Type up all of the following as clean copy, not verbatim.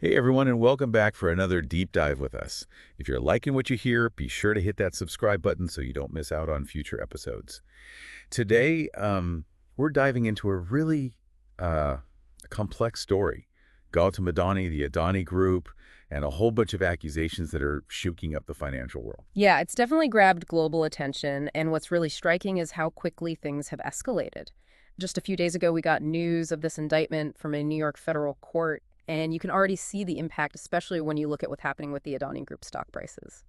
Hey everyone, and welcome back for another deep dive with us. If you're liking what you hear, be sure to hit that subscribe button so you don't miss out on future episodes. Today, we're diving into a really complex story. Gautam Adani, the Adani Group, and a whole bunch of accusations that are shaking up the financial world. Yeah, it's definitely grabbed global attention, and what's really striking is how quickly things have escalated. Just a few days ago, we got news of this indictment from a New York federal court, and you can already see the impact, especially when you look at what's happening with the Adani Group stock prices.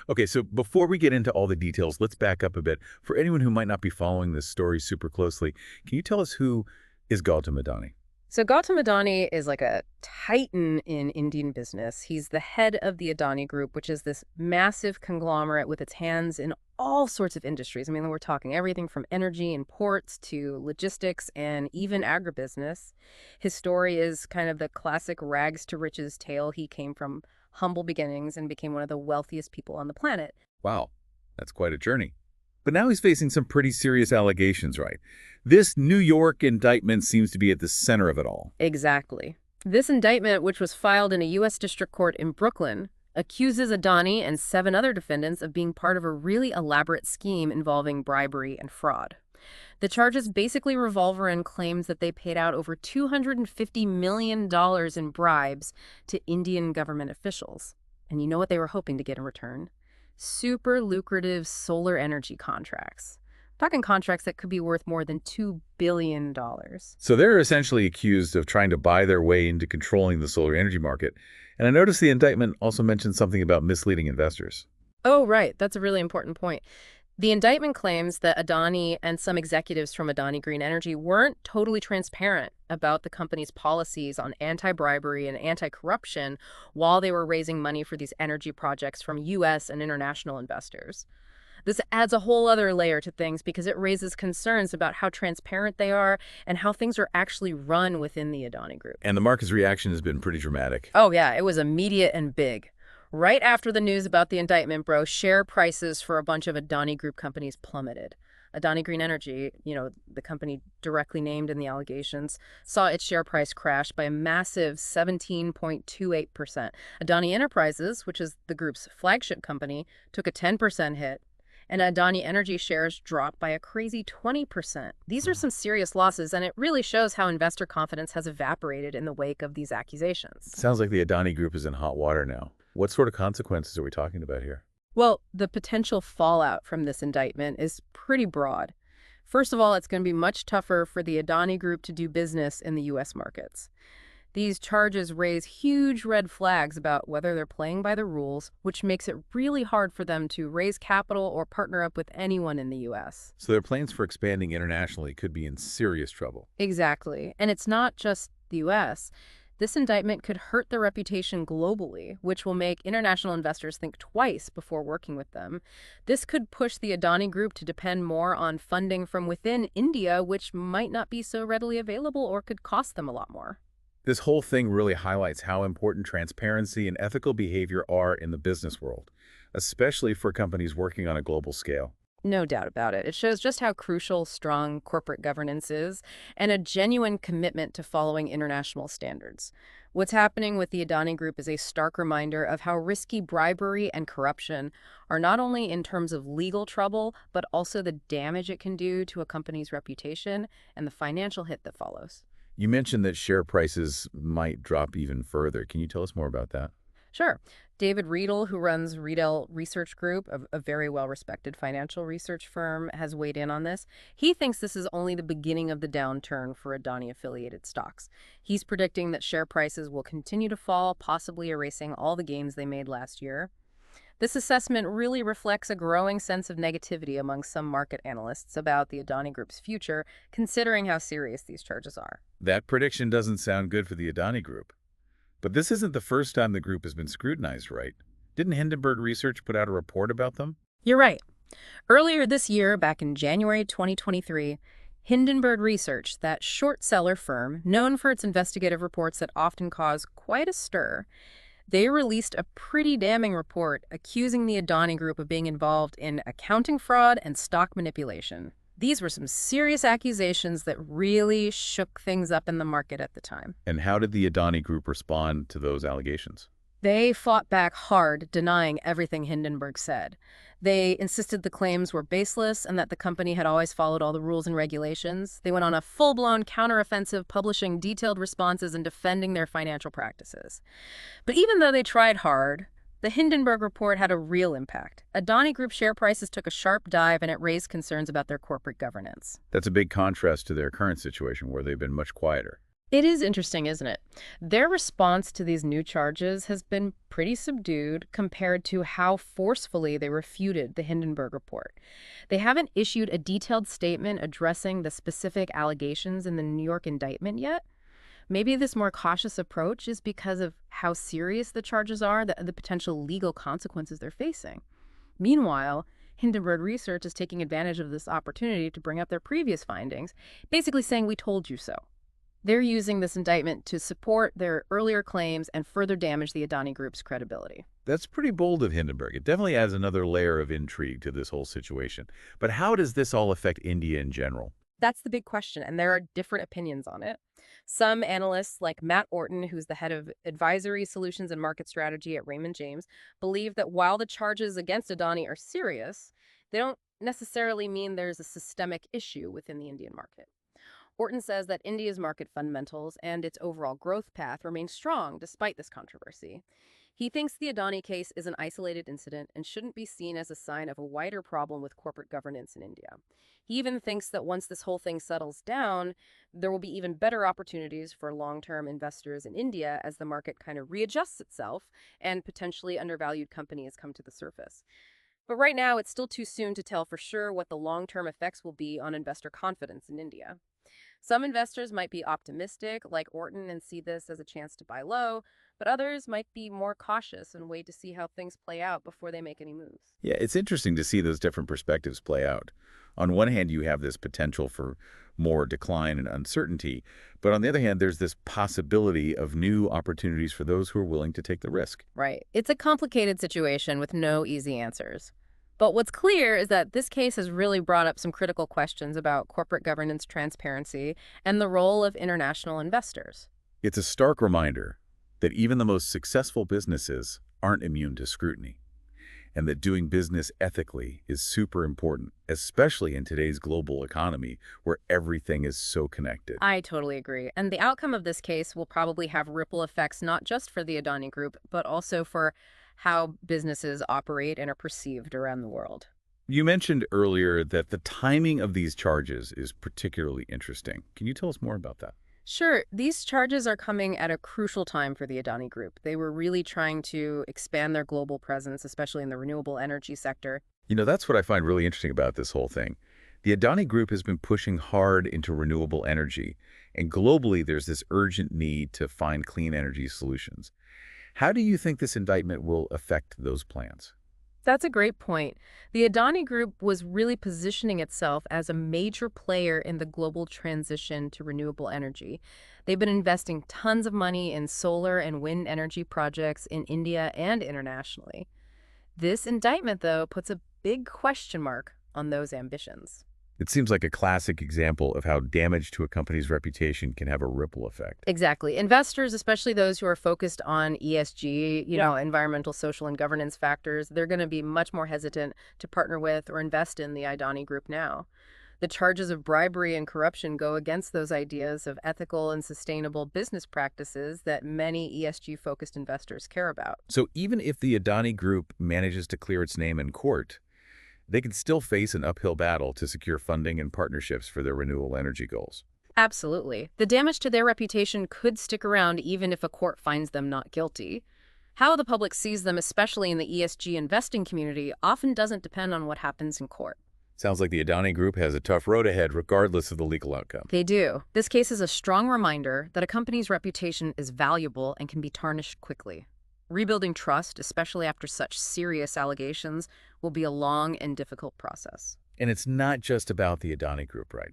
Okay, so before we get into all the details, let's back up a bit. For anyone who might not be following this story super closely, can you tell us who is Gautam Adani? So Gautam Adani is like a titan in Indian business. He's the head of the Adani Group, which is this massive conglomerate with its hands in all sorts of industries. I mean, we're talking everything from energy and ports to logistics and even agribusiness. His story is kind of the classic rags to riches tale. He came from humble beginnings and became one of the wealthiest people on the planet. Wow, that's quite a journey. But now he's facing some pretty serious allegations, right? This New York indictment seems to be at the center of it all. Exactly. This indictment, which was filed in a U.S. District Court in Brooklyn, accuses Adani and 7 other defendants of being part of a really elaborate scheme involving bribery and fraud. The charges basically revolve around claims that they paid out over $250 million in bribes to Indian government officials. And you know what they were hoping to get in return? Super lucrative solar energy contracts. Talking contracts that could be worth more than $2 billion. So they're essentially accused of trying to buy their way into controlling the solar energy market. And I noticed the indictment also mentioned something about misleading investors. Oh, right. That's a really important point. The indictment claims that Adani and some executives from Adani Green Energy weren't totally transparent about the company's policies on anti-bribery and anti-corruption while they were raising money for these energy projects from U.S. and international investors. This adds a whole other layer to things because it raises concerns about how transparent they are and how things are actually run within the Adani Group. And the market's reaction has been pretty dramatic. Oh, yeah, it was immediate and big. Right after the news about the indictment, share prices for a bunch of Adani Group companies plummeted. Adani Green Energy, the company directly named in the allegations, saw its share price crash by a massive 17.28%. Adani Enterprises, which is the group's flagship company, took a 10% hit, and Adani Energy shares dropped by a crazy 20%. These are some serious losses, and it really shows how investor confidence has evaporated in the wake of these accusations. Sounds like the Adani Group is in hot water now. What sort of consequences are we talking about here? Well, the potential fallout from this indictment is pretty broad. First of all, it's going to be much tougher for the Adani Group to do business in the U.S. markets. These charges raise huge red flags about whether they're playing by the rules, which makes it really hard for them to raise capital or partner up with anyone in the U.S. So their plans for expanding internationally could be in serious trouble. Exactly. And it's not just the U.S. This indictment could hurt their reputation globally, which will make international investors think twice before working with them. This could push the Adani Group to depend more on funding from within India, which might not be so readily available or could cost them a lot more. This whole thing really highlights how important transparency and ethical behavior are in the business world, especially for companies working on a global scale. No doubt about it. It shows just how crucial strong corporate governance is and a genuine commitment to following international standards. What's happening with the Adani Group is a stark reminder of how risky bribery and corruption are, not only in terms of legal trouble, but also the damage it can do to a company's reputation and the financial hit that follows. You mentioned that share prices might drop even further. Can you tell us more about that? Sure. David Riedel, who runs Riedel Research Group, a very well-respected financial research firm, has weighed in on this. He thinks this is only the beginning of the downturn for Adani-affiliated stocks. He's predicting that share prices will continue to fall, possibly erasing all the gains they made last year. This assessment really reflects a growing sense of negativity among some market analysts about the Adani Group's future, considering how serious these charges are. That prediction doesn't sound good for the Adani Group. But this isn't the first time the group has been scrutinized, right? Didn't Hindenburg Research put out a report about them? You're right. Earlier this year, back in January 2023, Hindenburg Research, that short seller firm known for its investigative reports that often cause quite a stir, they released a pretty damning report accusing the Adani Group of being involved in accounting fraud and stock manipulation. These were some serious accusations that really shook things up in the market at the time. And how did the Adani Group respond to those allegations? They fought back hard, denying everything Hindenburg said. They insisted the claims were baseless and that the company had always followed all the rules and regulations. They went on a full-blown counteroffensive, publishing detailed responses and defending their financial practices. But even though they tried hard, the Hindenburg report had a real impact. Adani Group share prices took a sharp dive, and it raised concerns about their corporate governance. That's a big contrast to their current situation, where they've been much quieter. It is interesting, isn't it? Their response to these new charges has been pretty subdued compared to how forcefully they refuted the Hindenburg report. They haven't issued a detailed statement addressing the specific allegations in the New York indictment yet. Maybe this more cautious approach is because of how serious the charges are, the potential legal consequences they're facing. Meanwhile, Hindenburg Research is taking advantage of this opportunity to bring up their previous findings, basically saying, "We told you so." They're using this indictment to support their earlier claims and further damage the Adani Group's credibility. That's pretty bold of Hindenburg. It definitely adds another layer of intrigue to this whole situation. But how does this all affect India in general? That's the big question, and there are different opinions on it. Some analysts, like Matt Orton, who's the head of advisory solutions and market strategy at Raymond James, believe that while the charges against Adani are serious, they don't necessarily mean there's a systemic issue within the Indian market. Orton says that India's market fundamentals and its overall growth path remain strong despite this controversy. He thinks the Adani case is an isolated incident and shouldn't be seen as a sign of a wider problem with corporate governance in India. He even thinks that once this whole thing settles down, there will be even better opportunities for long-term investors in India as the market kind of readjusts itself and potentially undervalued companies come to the surface. But right now, it's still too soon to tell for sure what the long-term effects will be on investor confidence in India. Some investors might be optimistic, like Orton, and see this as a chance to buy low, but others might be more cautious and wait to see how things play out before they make any moves. Yeah, it's interesting to see those different perspectives play out. On one hand, you have this potential for more decline and uncertainty, but on the other hand, there's this possibility of new opportunities for those who are willing to take the risk. Right. It's a complicated situation with no easy answers. But what's clear is that this case has really brought up some critical questions about corporate governance transparency and the role of international investors. It's a stark reminder that even the most successful businesses aren't immune to scrutiny, and that doing business ethically is super important, especially in today's global economy where everything is so connected. I totally agree. And the outcome of this case will probably have ripple effects not just for the Adani Group, but also for how businesses operate and are perceived around the world. You mentioned earlier that the timing of these charges is particularly interesting. Can you tell us more about that? Sure, these charges are coming at a crucial time for the Adani Group. They were really trying to expand their global presence, especially in the renewable energy sector. That's what I find really interesting about this whole thing. The Adani Group has been pushing hard into renewable energy, and globally there's this urgent need to find clean energy solutions. How do you think this indictment will affect those plans? That's a great point. The Adani Group was really positioning itself as a major player in the global transition to renewable energy. They've been investing tons of money in solar and wind energy projects in India and internationally. This indictment, though, puts a big question mark on those ambitions. It seems like a classic example of how damage to a company's reputation can have a ripple effect. Exactly. Investors, especially those who are focused on ESG, environmental, social, and governance factors, they're going to be much more hesitant to partner with or invest in the Adani Group now. The charges of bribery and corruption go against those ideas of ethical and sustainable business practices that many ESG-focused investors care about. So even if the Adani Group manages to clear its name in court, they can still face an uphill battle to secure funding and partnerships for their renewable energy goals. Absolutely. The damage to their reputation could stick around even if a court finds them not guilty. How the public sees them, especially in the ESG investing community, often doesn't depend on what happens in court. Sounds like the Adani Group has a tough road ahead regardless of the legal outcome. They do. This case is a strong reminder that a company's reputation is valuable and can be tarnished quickly. Rebuilding trust, especially after such serious allegations, will be a long and difficult process. And it's not just about the Adani Group, right?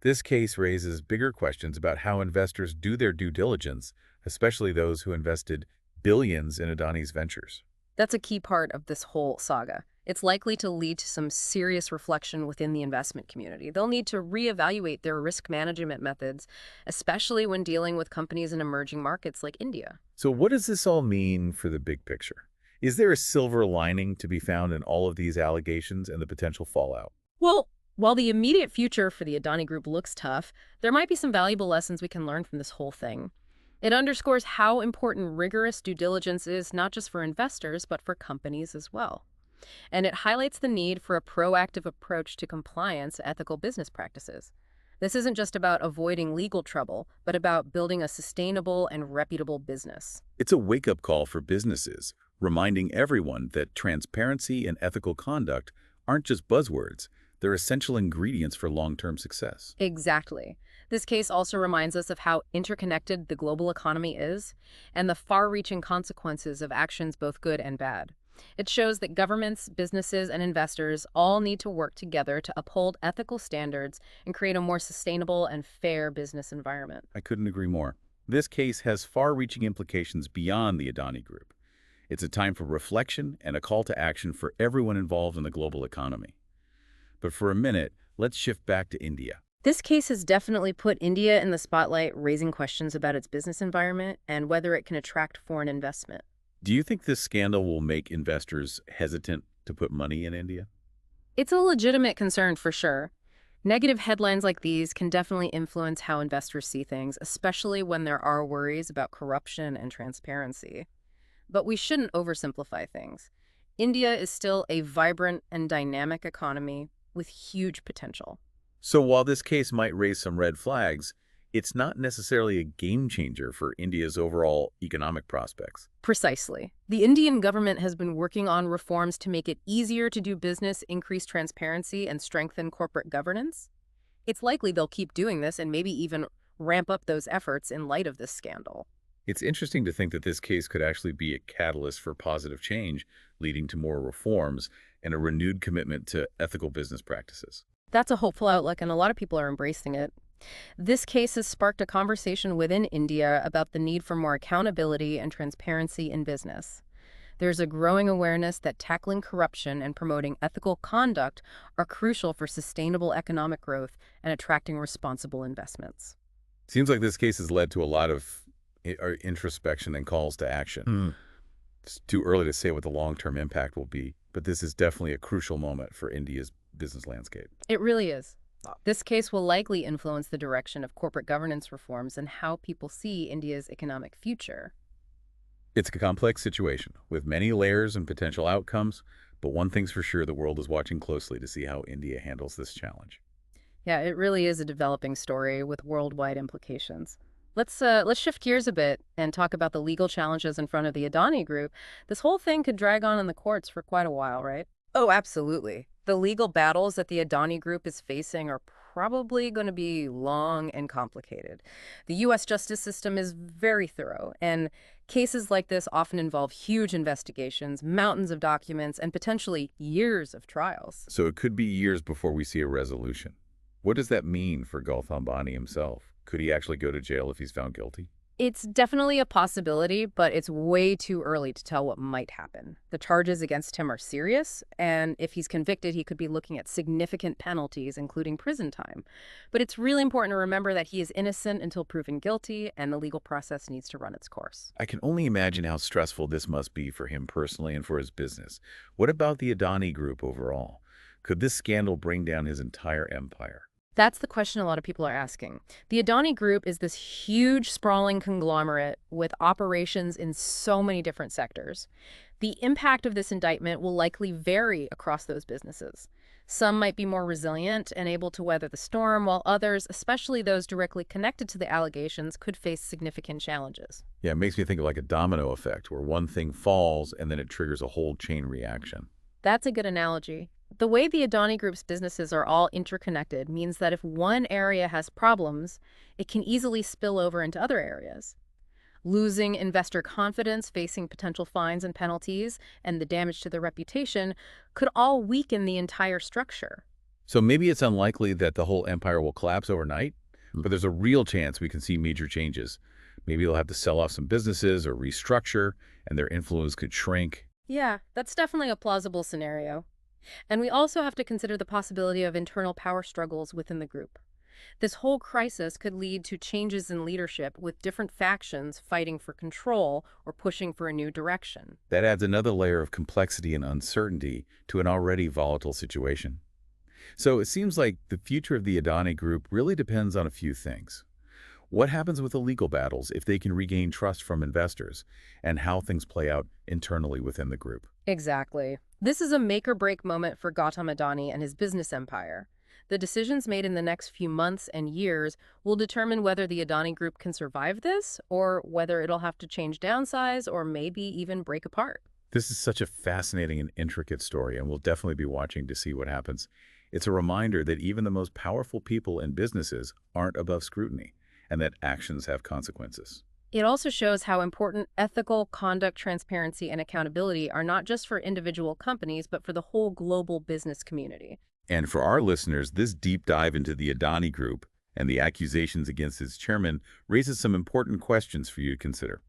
This case raises bigger questions about how investors do their due diligence, especially those who invested billions in Adani's ventures. That's a key part of this whole saga. It's likely to lead to some serious reflection within the investment community. They'll need to reevaluate their risk management methods, especially when dealing with companies in emerging markets like India. So what does this all mean for the big picture? Is there a silver lining to be found in all of these allegations and the potential fallout? Well, while the immediate future for the Adani Group looks tough, there might be some valuable lessons we can learn from this whole thing. It underscores how important rigorous due diligence is not just for investors, but for companies as well. And it highlights the need for a proactive approach to compliance and ethical business practices. This isn't just about avoiding legal trouble, but about building a sustainable and reputable business. It's a wake-up call for businesses, reminding everyone that transparency and ethical conduct aren't just buzzwords. They're essential ingredients for long-term success. Exactly. This case also reminds us of how interconnected the global economy is and the far-reaching consequences of actions both good and bad. It shows that governments, businesses, and investors all need to work together to uphold ethical standards and create a more sustainable and fair business environment. I couldn't agree more. This case has far-reaching implications beyond the Adani Group. It's a time for reflection and a call to action for everyone involved in the global economy. But for a minute, let's shift back to India. This case has definitely put India in the spotlight, raising questions about its business environment and whether it can attract foreign investment. Do you think this scandal will make investors hesitant to put money in India? It's a legitimate concern for sure. Negative headlines like these can definitely influence how investors see things, especially when there are worries about corruption and transparency. But we shouldn't oversimplify things. India is still a vibrant and dynamic economy with huge potential. So while this case might raise some red flags, it's not necessarily a game changer for India's overall economic prospects. Precisely. The Indian government has been working on reforms to make it easier to do business, increase transparency, and strengthen corporate governance. It's likely they'll keep doing this and maybe even ramp up those efforts in light of this scandal. It's interesting to think that this case could actually be a catalyst for positive change, leading to more reforms and a renewed commitment to ethical business practices. That's a hopeful outlook, and a lot of people are embracing it. This case has sparked a conversation within India about the need for more accountability and transparency in business. There's a growing awareness that tackling corruption and promoting ethical conduct are crucial for sustainable economic growth and attracting responsible investments. Seems like this case has led to a lot of introspection and calls to action. It's too early to say what the long-term impact will be, but this is definitely a crucial moment for India's business landscape. It really is. This case will likely influence the direction of corporate governance reforms and how people see India's economic future. It's a complex situation with many layers and potential outcomes, but one thing's for sure, the world is watching closely to see how India handles this challenge. Yeah, it really is a developing story with worldwide implications. Let's shift gears a bit and talk about the legal challenges in front of the Adani Group. This whole thing could drag on in the courts for quite a while, right? Oh, absolutely. The legal battles that the Adani Group is facing are probably going to be long and complicated. The U.S. justice system is very thorough, and cases like this often involve huge investigations, mountains of documents, and potentially years of trials. So it could be years before we see a resolution. What does that mean for Gautam Adani himself? Could he actually go to jail if he's found guilty? It's definitely a possibility, but it's way too early to tell what might happen. The charges against him are serious, and if he's convicted, he could be looking at significant penalties, including prison time. But it's really important to remember that he is innocent until proven guilty, and the legal process needs to run its course. I can only imagine how stressful this must be for him personally and for his business. What about the Adani Group overall? Could this scandal bring down his entire empire? That's the question a lot of people are asking. The Adani Group is this huge, sprawling conglomerate with operations in so many different sectors. The impact of this indictment will likely vary across those businesses. Some might be more resilient and able to weather the storm, while others, especially those directly connected to the allegations, could face significant challenges. Yeah, it makes me think of like a domino effect, where one thing falls and then it triggers a whole chain reaction. That's a good analogy. The way the Adani Group's businesses are all interconnected means that if one area has problems, it can easily spill over into other areas. Losing investor confidence, facing potential fines and penalties, and the damage to their reputation could all weaken the entire structure. So maybe it's unlikely that the whole empire will collapse overnight, but there's a real chance we can see major changes. Maybe they'll have to sell off some businesses or restructure, and their influence could shrink. Yeah, that's definitely a plausible scenario. And we also have to consider the possibility of internal power struggles within the group. This whole crisis could lead to changes in leadership with different factions fighting for control or pushing for a new direction. That adds another layer of complexity and uncertainty to an already volatile situation. So it seems like the future of the Adani Group really depends on a few things. What happens with the legal battles if they can regain trust from investors, and how things play out internally within the group? Exactly. This is a make or break moment for Gautam Adani and his business empire. The decisions made in the next few months and years will determine whether the Adani Group can survive this or whether it'll have to change downsize or maybe even break apart. This is such a fascinating and intricate story, and we'll definitely be watching to see what happens. It's a reminder that even the most powerful people and businesses aren't above scrutiny, and that actions have consequences. It also shows how important ethical conduct, transparency, and accountability are not just for individual companies, but for the whole global business community. And for our listeners, this deep dive into the Adani Group and the accusations against its chairman raises some important questions for you to consider.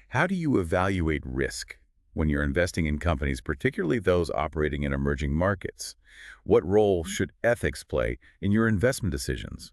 How do you evaluate risk when you're investing in companies, particularly those operating in emerging markets? What role should ethics play in your investment decisions?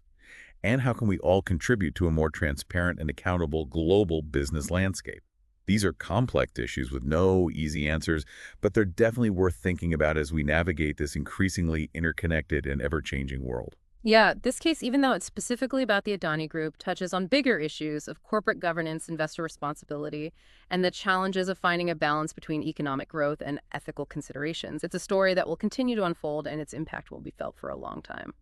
And how can we all contribute to a more transparent and accountable global business landscape? These are complex issues with no easy answers, but they're definitely worth thinking about as we navigate this increasingly interconnected and ever-changing world. Yeah, this case, even though it's specifically about the Adani Group, touches on bigger issues of corporate governance, investor responsibility, and the challenges of finding a balance between economic growth and ethical considerations. It's a story that will continue to unfold, and its impact will be felt for a long time.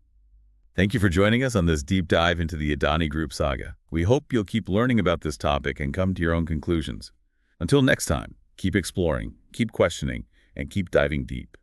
Thank you for joining us on this deep dive into the Adani Group saga. We hope you'll keep learning about this topic and come to your own conclusions. Until next time, keep exploring, keep questioning, and keep diving deep.